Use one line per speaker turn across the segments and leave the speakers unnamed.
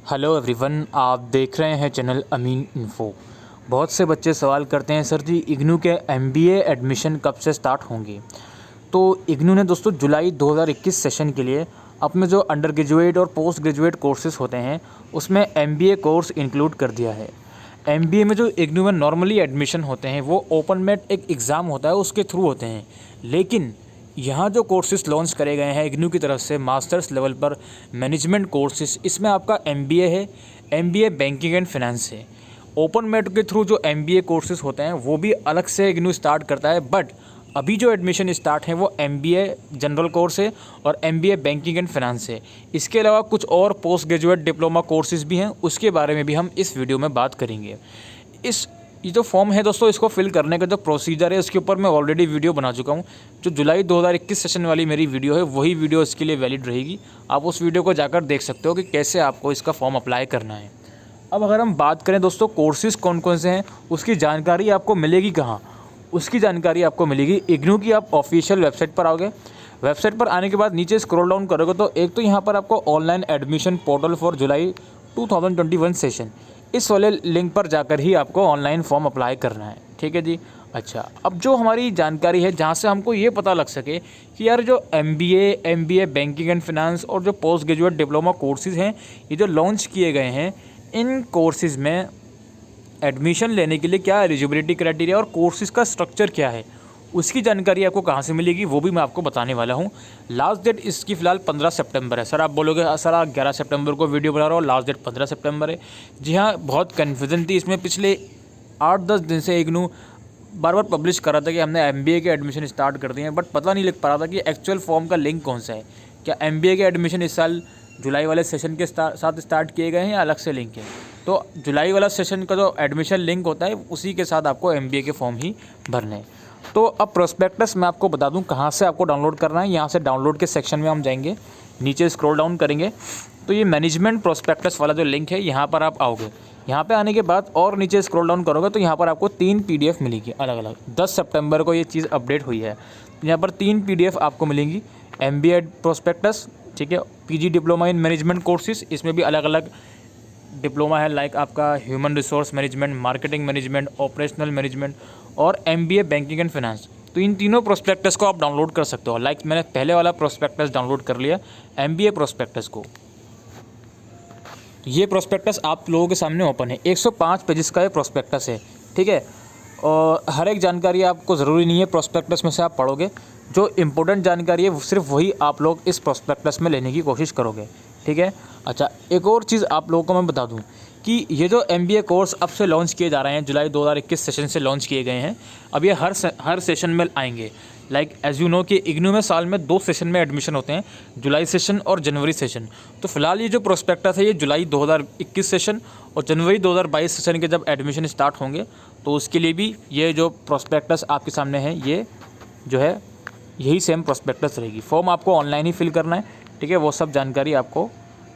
Hello everyone, आप देख रहे हैं चैनल अमीन इन्फो। बहुत से बच्चे सवाल करते हैं, सर जी इग्नू के एमबीए एडमिशन कब से स्टार्ट होंगे। तो इग्नू ने दोस्तों जुलाई 2021 सेशन के लिए अपने जो अंडर ग्रेजुएट और पोस्ट ग्रेजुएट कोर्सेज़ होते हैं उसमें एमबीए कोर्स इंक्लूड कर दिया है। एमबीए में जो इग्नू में नॉर्मली एडमिशन होते हैं वो ओपन मेट एक एग्ज़ाम होता है उसके थ्रू होते हैं, लेकिन यहाँ जो कोर्सेज़ लॉन्च करे गए हैं इग्नू की तरफ से मास्टर्स लेवल पर मैनेजमेंट कोर्सेज़, इसमें आपका एमबीए है, एमबीए बैंकिंग एंड फाइनेंस है। ओपन मेट के थ्रू जो एमबीए कोर्सेज़ होते हैं वो भी अलग से इग्नू स्टार्ट करता है, बट अभी जो एडमिशन स्टार्ट है वो एमबीए जनरल कोर्स है और एमबीए बैंकिंग एंड फाइनेंस है। इसके अलावा कुछ और पोस्ट ग्रेजुएट डिप्लोमा कोर्सेज़ भी हैं, उसके बारे में भी हम इस वीडियो में बात करेंगे। ये जो फॉर्म है दोस्तों, इसको फिल करने का जो प्रोसीजर है उसके ऊपर मैं ऑलरेडी वीडियो बना चुका हूँ। जो जुलाई 2021 सेशन वाली मेरी वीडियो है वही वीडियो इसके लिए वैलिड रहेगी। आप उस वीडियो को जाकर देख सकते हो कि कैसे आपको इसका फॉर्म अप्लाई करना है। अब अगर हम बात करें दोस्तों कोर्सेज़ कौन कौन से हैं, उसकी जानकारी आपको मिलेगी कहाँ। उसकी जानकारी आपको मिलेगी इग्नू की। आप ऑफिशियल वेबसाइट पर आओगे, वेबसाइट पर आने के बाद नीचे स्क्रॉल डाउन करोगे तो एक तो यहाँ पर आपको online admission portal for July 2021 session, इस वाले लिंक पर जाकर ही आपको ऑनलाइन फॉर्म अप्लाई करना है। ठीक है जी। अच्छा, अब जो हमारी जानकारी है जहाँ से हमको ये पता लग सके कि यार जो एमबीए बैंकिंग एंड फाइनेंस और जो पोस्ट ग्रेजुएट डिप्लोमा कोर्सेज़ हैं ये जो लॉन्च किए गए हैं, इन कोर्सेज़ में एडमिशन लेने के लिए क्या एलिजिबिलिटी क्राइटेरिया और कोर्सेज़ का स्ट्रक्चर क्या है, उसकी जानकारी आपको कहाँ से मिलेगी वो भी मैं आपको बताने वाला हूँ। लास्ट डेट इसकी फ़िलहाल 15 सितंबर है। सर आप बोलोगे सर आप 11 सितंबर को वीडियो बना रहा हो, लास्ट डेट 15 सितंबर है। जी हाँ, बहुत कन्फ्यूज़न थी इसमें। पिछले 8-10 दिन से इग्नू बार बार पब्लिश कर रहा था कि हमने एमबीए के एडमिशन स्टार्ट कर दिए हैं, बट पता नहीं लग पा रहा था कि एक्चुअल फॉर्म का लिंक कौन सा है। क्या एमबीए के एडमिशन इस साल जुलाई वाले सेशन के साथ स्टार्ट किए गए हैं या अलग से लिंक है। तो जुलाई वाला सेशन का जो एडमिशन लिंक होता है उसी के साथ आपको एमबीए के फॉर्म ही भरने हैं। तो अब प्रोस्पेक्टस मैं आपको बता दूं कहाँ से आपको डाउनलोड करना है। यहाँ से डाउनलोड के सेक्शन में हम जाएंगे, नीचे स्क्रॉल डाउन करेंगे तो ये मैनेजमेंट प्रोस्पेक्टस वाला जो लिंक है यहाँ पर आप आओगे। यहाँ पे आने के बाद और नीचे स्क्रॉल डाउन करोगे तो यहाँ पर आपको 3 पीडीएफ मिलेगी अलग अलग। 10 सितंबर को ये चीज़ अपडेट हुई है। यहाँ पर 3 पीडीएफ आपको मिलेंगी। एमबीए प्रोस्पेक्टस, ठीक है, PG diploma in management courses, इसमें भी अलग अलग डिप्लोमा है, लाइक आपका human resource management, marketing management, operational management और एमबीए बैंकिंग एंड फाइनेंस। तो इन तीनों प्रोस्पेक्टस को आप डाउनलोड कर सकते हो। लाइक मैंने पहले वाला प्रोस्पेक्टस डाउनलोड कर लिया, एमबीए प्रोस्पेक्टस को। ये प्रोस्पेक्टस आप लोगों के सामने ओपन है। 105 पेजेस का ये प्रोस्पेक्टस है, ठीक है। और हर एक जानकारी आपको ज़रूरी नहीं है प्रोस्पेक्टस में से आप पढ़ोगे। जो इम्पोर्टेंट जानकारी है सिर्फ वही आप लोग इस प्रोस्पेक्टस में लेने की कोशिश करोगे, ठीक है। अच्छा, एक और चीज़ आप लोगों को मैं बता दूं कि ये जो एमबीए कोर्स अब से लॉन्च किए जा रहे हैं, जुलाई 2021 सेशन से लॉन्च किए गए हैं, अब ये हर सेशन में आएंगे। लाइक एज यू नो कि इग्नू में साल में 2 सेशन में एडमिशन होते हैं, जुलाई सेशन और जनवरी सेशन। तो फिलहाल ये जो प्रोस्पेक्टस है ये जुलाई 2021 सेशन और जनवरी 2022 सेशन के जब एडमिशन स्टार्ट होंगे तो उसके लिए भी ये जो प्रोस्पेक्टस आपके सामने है ये जो है यही सेम प्रोस्पेक्टस रहेगी। फॉर्म आपको ऑनलाइन ही फिल करना है, ठीक है। वो सब जानकारी आपको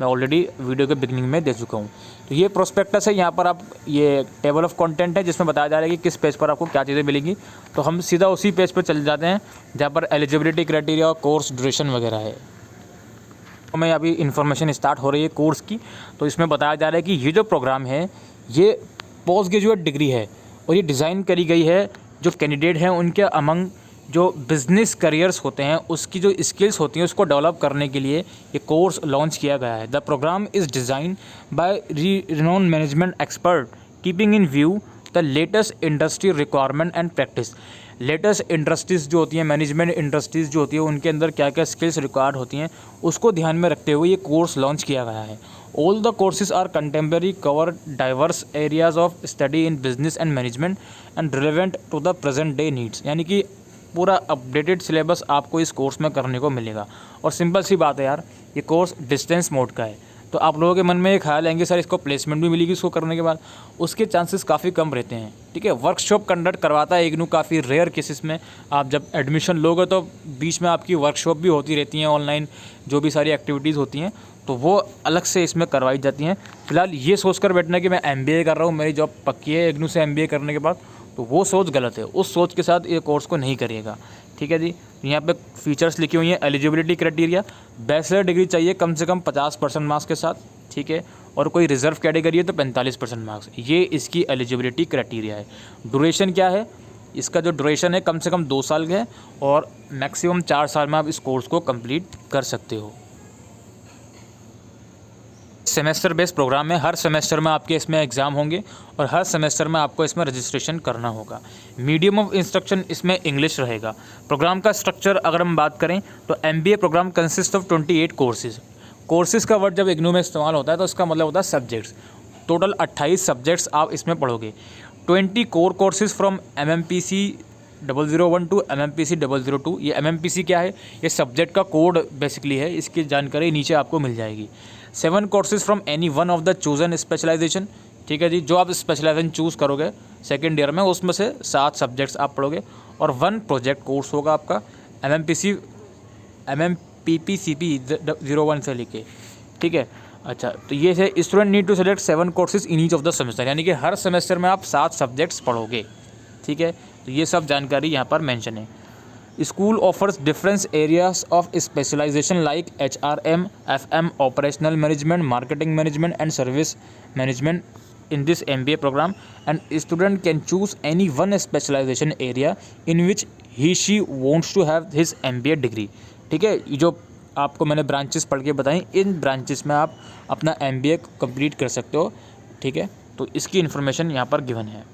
मैं ऑलरेडी वीडियो के बिगनिंग में दे चुका हूँ। तो ये प्रोस्पेक्टस है, यहाँ पर आप ये टेबल ऑफ कंटेंट है जिसमें बताया जा रहा है कि किस पेज पर आपको क्या चीज़ें मिलेंगी। तो हम सीधा उसी पेज पर चले जाते हैं जहाँ पर एलिजिबिलिटी क्राइटेरिया और कोर्स ड्यूरेशन वगैरह है। हमें अभी इन्फॉर्मेशन स्टार्ट हो रही है कोर्स की। तो इसमें बताया जा रहा है कि ये जो प्रोग्राम है ये पोस्ट ग्रेजुएट डिग्री है और ये डिज़ाइन करी गई है जो कैंडिडेट हैं उनके अमंग जो बिज़नेस करियर्स होते हैं उसकी जो स्किल्स होती हैं उसको डेवलप करने के लिए ये कोर्स लॉन्च किया गया है। The programme is design by renowned management expert keeping in view the latest industry requirement and practice. Latest industries जो होती हैं, मैनेजमेंट इंडस्ट्रीज़ जो होती है उनके अंदर क्या क्या स्किल्स रिक्वायर्ड होती हैं उसको ध्यान में रखते हुए ये कोर्स लॉन्च किया गया है। All the courses are contemporary, cover diverse areas of study in business and management and relevant to the present day needs. यानी कि पूरा अपडेटेड सिलेबस आपको इस कोर्स में करने को मिलेगा। और सिंपल सी बात है यार, ये कोर्स डिस्टेंस मोड का है। तो आप लोगों के मन में ये ख्याल आएंगे सर इसको प्लेसमेंट भी मिलेगी इसको करने के बाद, उसके चांसेस काफ़ी कम रहते हैं, ठीक है। वर्कशॉप कंडक्ट करवाता है इग्नू काफ़ी रेयर केसेस में। आप जब एडमिशन लोगे तो बीच में आपकी वर्कशॉप भी होती रहती हैं, ऑनलाइन जो भी सारी एक्टिविटीज़ होती हैं तो वो अलग से इसमें करवाई जाती हैं। फिलहाल ये सोच कर बैठना कि मैं एमबीए कर रहा हूँ, मेरी जॉब पक्की है इग्नू से एमबीए करने के बाद, तो वो सोच गलत है। उस सोच के साथ ये कोर्स को नहीं करिएगा, ठीक है जी। यहाँ पे फीचर्स लिखी हुई हैं। एलिजिबिलिटी क्राइटेरिया, बैचलर डिग्री चाहिए कम से कम 50% मार्क्स के साथ, ठीक है। और कोई रिजर्व कैटेगरी है तो 45% मार्क्स। ये इसकी एलिजिबिलिटी क्राइटेरिया है। ड्यूरेशन क्या है, इसका जो ड्यूरेशन है कम से कम 2 साल का है और मैक्सिमम 4 साल में आप इस कोर्स को कंप्लीट कर सकते हो। सेमेस्टर बेस्ड प्रोग्राम है, हर सेमेस्टर में आपके इसमें एग्ज़ाम होंगे और हर सेमेस्टर में आपको इसमें रजिस्ट्रेशन करना होगा। मीडियम ऑफ इंस्ट्रक्शन इसमें इंग्लिश रहेगा। प्रोग्राम का स्ट्रक्चर अगर हम बात करें तो MBA programme consist of 28 courses. Courses का वर्ड जब इग्नू में इस्तेमाल होता है तो इसका मतलब होता है सब्जेक्ट्स। टोटल 28 सब्जेक्ट्स आप इसमें पढ़ोगे। 20 core courses from MMPC 001 to MMPC 002। ये MMPC क्या है, ये सब्जेक्ट का कोड बेसिकली है, इसकी जानकारी नीचे आपको मिल जाएगी। 7 courses from any one of the chosen specialisation, ठीक है जी, जो आप स्पेशलाइजेशन चूज़ करोगे सेकेंड ईयर में उसमें से 7 सब्जेक्ट्स आप पढ़ोगे और 1 प्रोजेक्ट कोर्स होगा आपका MMPPCP 01 से लेके, ठीक है। अच्छा, तो ये है student need to select 7 courses in each of the semester, यानी कि हर सेमेस्टर में आप 7 सब्जेक्ट्स पढ़ोगे, ठीक है। तो ये सब जानकारी यहाँ पर मेंशन है। School offers different areas of specialisation like HRM, FM, operational management, marketing management and service management in this MBA program, and student can choose any one specialization area in which he/she wants to have his MBA degree, ठीक है। ये जो आपको मैंने branches पढ़ के बताई, इन branches में आप अपना MBA कंप्लीट कर सकते हो, ठीक है। तो इसकी इन्फॉर्मेशन यहाँ पर गिवन है।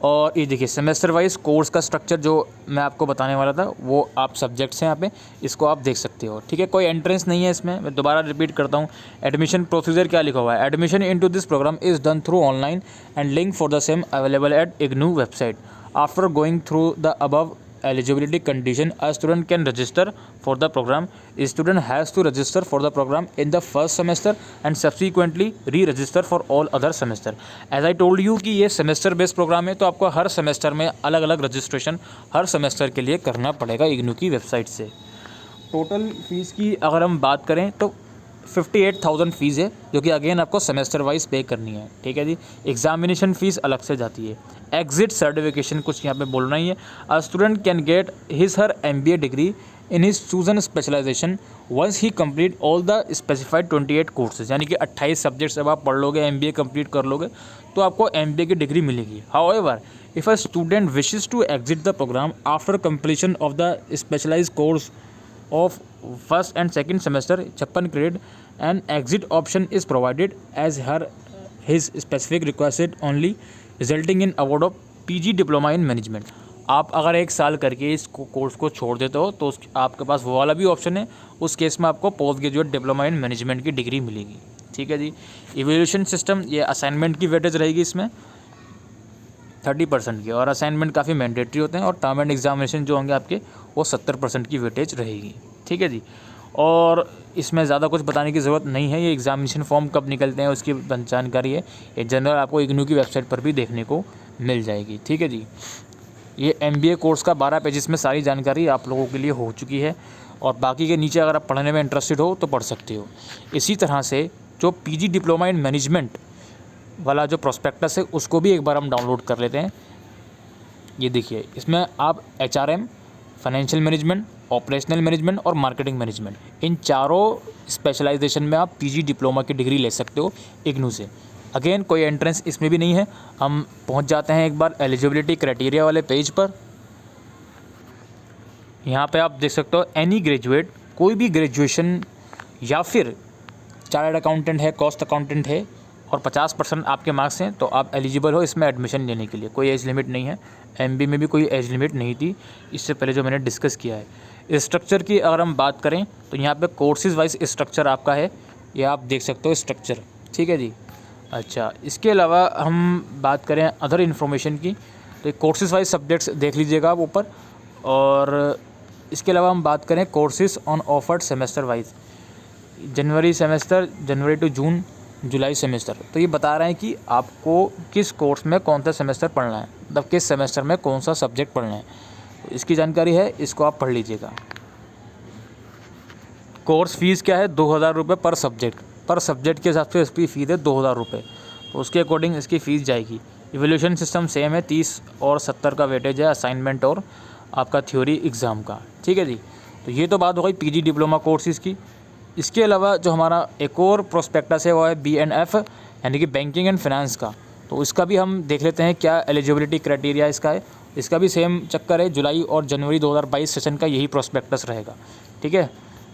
और ये देखिए सेमेस्टर वाइज कोर्स का स्ट्रक्चर जो मैं आपको बताने वाला था वो आप सब्जेक्ट्स हैं यहाँ पे, इसको आप देख सकते हो, ठीक है। कोई एंट्रेंस नहीं है इसमें, मैं दोबारा रिपीट करता हूँ। एडमिशन प्रोसीजर क्या लिखा हुआ है, admission into this programme is done through online and link for the same available at IGNOU website. After going through the above eligibility condition, a student can register for the program. A student has to register for the program in the first semester and subsequently re-register for all other semester. As I told you कि ये semester based program है, तो आपको हर semester में अलग अलग registration हर semester के लिए करना पड़ेगा इग्नू की वेबसाइट से। टोटल फीस की अगर हम बात करें तो 58,000 फ़ीस है, जो कि अगेन आपको सेमेस्टर वाइज पे करनी है, ठीक है जी। एग्जामिनेशन फ़ीस अलग से जाती है। एग्जिट सर्टिफिकेशन कुछ यहाँ पे बोलना ही है। A student can get his her MBA degree in his chosen specialisation once he complete all the specified 28 courses, यानी कि 28 सब्जेक्ट्स जब आप पढ़ लोगे, MBA कंप्लीट कर लोगे तो आपको MBA की डिग्री मिलेगी। However if a student wishes to exit the programme after completion of the specialised course of first and second semester 56 credit, an exit option is provided as his specific requested only, resulting in award of PG diploma in management। आप अगर 1 साल करके इस course को छोड़ देते हो तो आपके पास वो वाला भी ऑप्शन है, उस केस में आपको post graduate diploma in management की डिग्री मिलेगी, ठीक है जी। इवैल्यूएशन सिस्टम, ये असाइनमेंट की वेटेज रहेगी इसमें 30% की, और असाइनमेंट काफ़ी मैंडेटरी होते हैं, और टर्म एंड एग्जामिनेशन जो होंगे आपके वो 70% की वेटेज रहेगी, ठीक है जी। और इसमें ज़्यादा कुछ बताने की ज़रूरत नहीं है। ये एग्जामिनेशन फॉर्म कब निकलते हैं उसकी जानकारी है, ये जनरल आपको इग्नू की वेबसाइट पर भी देखने को मिल जाएगी, ठीक है जी। ये MBA कोर्स का 12 पेजेस में सारी जानकारी आप लोगों के लिए हो चुकी है, और बाकी के नीचे अगर आप पढ़ने में इंटरेस्टेड हो तो पढ़ सकते हो। इसी तरह से जो PG डिप्लोमा इन मैनेजमेंट वाला जो प्रोस्पेक्टस है उसको भी एक बार हम डाउनलोड कर लेते हैं। ये देखिए, इसमें आप HRM, financial management, operational management और मार्केटिंग मैनेजमेंट, इन चारों स्पेशलाइजेशन में आप PG डिप्लोमा की डिग्री ले सकते हो इग्नू से। अगेन कोई एंट्रेंस इसमें भी नहीं है। हम पहुंच जाते हैं एक बार एलिजिबिलिटी क्राइटेरिया वाले पेज पर। यहाँ पे आप देख सकते हो एनी ग्रेजुएट, कोई भी ग्रेजुएशन या फिर चार्टर्ड अकाउंटेंट है, कॉस्ट अकाउंटेंट है और 50% आपके मार्क्स हैं तो आप एलिजिबल हो इसमें एडमिशन लेने के लिए। कोई एज लिमिट नहीं है, MBA में भी कोई एज लिमिट नहीं थी इससे पहले जो मैंने डिस्कस किया है। स्ट्रक्चर की अगर हम बात करें तो यहाँ पे कोर्सेज वाइज स्ट्रक्चर आपका है, ये आप देख सकते हो स्ट्रक्चर, ठीक है जी। अच्छा, इसके अलावा हम बात करें अदर इन्फॉर्मेशन की तो कोर्सेज वाइज सब्जेक्ट्स देख लीजिएगा आप ऊपर। और इसके अलावा हम बात करें courses on offered semester wise, जनवरी सेमेस्टर, जनवरी टू जून, जुलाई सेमेस्टर, तो ये बता रहे हैं कि आपको किस कोर्स में कौन सा सेमेस्टर पढ़ना है, मतलब किस सेमेस्टर में कौन सा सब्जेक्ट पढ़ना है, तो इसकी जानकारी है, इसको आप पढ़ लीजिएगा। कोर्स फीस क्या है, 2,000 रुपये पर सब्जेक्ट के हिसाब से इसकी फ़ीस है 2,000 रुपये, तो उसके अकॉर्डिंग इसकी फ़ीस जाएगी। इवैल्यूएशन सिस्टम सेम है, 30 और 70 का वेटेज है असाइनमेंट और आपका थ्योरी एग्ज़ाम का, ठीक है जी। तो ये तो बात हो गई PG डिप्लोमा कोर्सेज़ की। इसके अलावा जो हमारा एक और प्रोस्पेक्टस है वो है BNF यानी कि बैंकिंग एंड फाइनेंस का। तो इसका भी हम देख लेते हैं क्या एलिजिबिलिटी क्राइटेरिया इसका है। इसका भी सेम चक्कर है, जुलाई और जनवरी 2022 सेशन का यही प्रोस्पेक्टस रहेगा। ठीक है,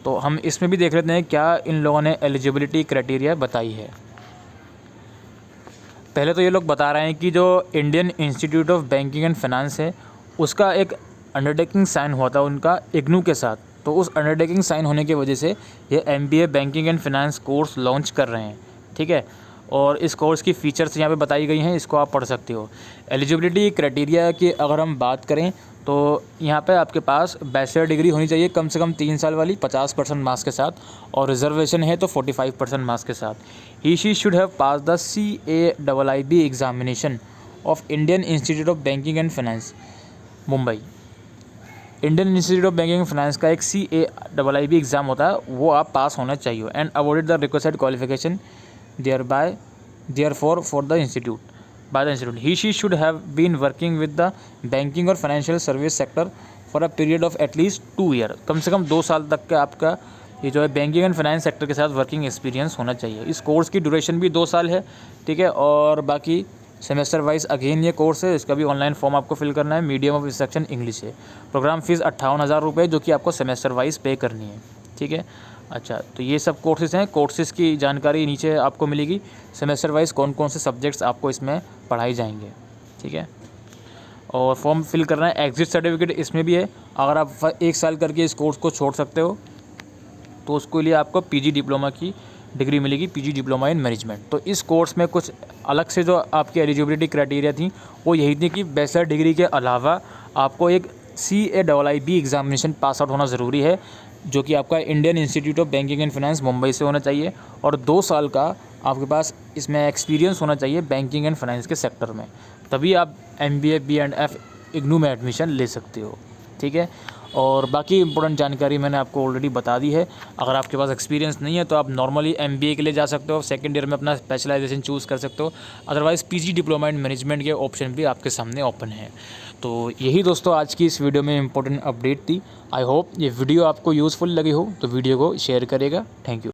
तो हम इसमें भी देख लेते हैं क्या इन लोगों ने एलिजिबिलिटी क्राइटेरिया बताई है। पहले तो ये लोग बता रहे हैं कि जो Indian institute of banking and finance है उसका एक अंडरटेकिंग साइन हुआ था उनका इग्नू के साथ। तो उस अंडरटेकिंग साइन होने की वजह से ये MBA banking and finance course launch कर रहे हैं। ठीक है, और इस कोर्स की फ़ीचर्स यहाँ पे बताई गई हैं, इसको आप पढ़ सकते हो। एलिजिबिलिटी क्राइटेरिया की अगर हम बात करें तो यहाँ पे आपके पास बैचलर डिग्री होनी चाहिए कम से कम 3 साल वाली 50% मार्क्स के साथ, और रिजर्वेशन है तो 45% मार्क्स के साथ। He she should have pass the CAIIB examination of Indian institute of banking and finance Mumbai. Indian institute of banking and finance का एक CAIIB एग्ज़ाम होता है, वो आप पास होना चाहिए। And awarded the requested qualification therefore for the institute by the institute. He she should have been working with the banking और financial service sector for a period of at least 2 year. कम से कम 2 साल तक का आपका ये जो है banking and finance sector के साथ वर्किंग एक्सपीरियंस होना चाहिए। इस कोर्स की ड्यूरेशन भी 2 साल है। ठीक है, और बाकी सेमेस्टर वाइज अगेन ये कोर्स है, इसका भी ऑनलाइन फॉर्म आपको फिल करना है। मीडियम ऑफ इंस्ट्रक्शन इंग्लिश है। प्रोग्राम फीस 58,000 रुपये जो कि आपको सेमेस्टर वाइज पे करनी है। ठीक है, अच्छा, तो ये सब कोर्सेज़ हैं। कोर्सेज़ की जानकारी नीचे आपको मिलेगी, सेमेस्टर वाइज कौन कौन से सब्जेक्ट्स आपको इसमें पढ़ाए जाएंगे। ठीक है, और फॉर्म फिल करना है। एग्जिट सर्टिफिकेट इसमें भी है, अगर आप 1 साल करके इस कोर्स को छोड़ सकते हो तो उसके लिए आपको PG डिप्लोमा की डिग्री मिलेगी, PG डिप्लोमा इन मैनेजमेंट। तो इस कोर्स में कुछ अलग से जो आपकी एलिजिबिलिटी क्राइटेरिया थी वो यही थी कि बैचलर डिग्री के अलावा आपको एक CAIIB एग्जामिनेशन पास आउट होना ज़रूरी है, जो कि आपका Indian institute of banking and finance Mumbai से होना चाहिए, और 2 साल का आपके पास इसमें एक्सपीरियंस होना चाहिए बैंकिंग एंड फाइनेंस के सेक्टर में, तभी आप MBA B&F इग्नू में एडमिशन ले सकते हो। ठीक है, और बाकी इंपॉर्टेंट जानकारी मैंने आपको ऑलरेडी बता दी है। अगर आपके पास एक्सपीरियंस नहीं है तो आप नॉर्मली MBA के लिए जा सकते हो, सेकेंड ईयर में अपना स्पेशलाइजेशन चूज़ कर सकते हो, otherwise PG diploma in management के ऑप्शन भी आपके सामने ओपन है। तो यही दोस्तों आज की इस वीडियो में इंपॉर्टेंट अपडेट थी। आई होप ये वीडियो आपको यूज़फुल लगी हो तो वीडियो को शेयर करेगा। Thank you.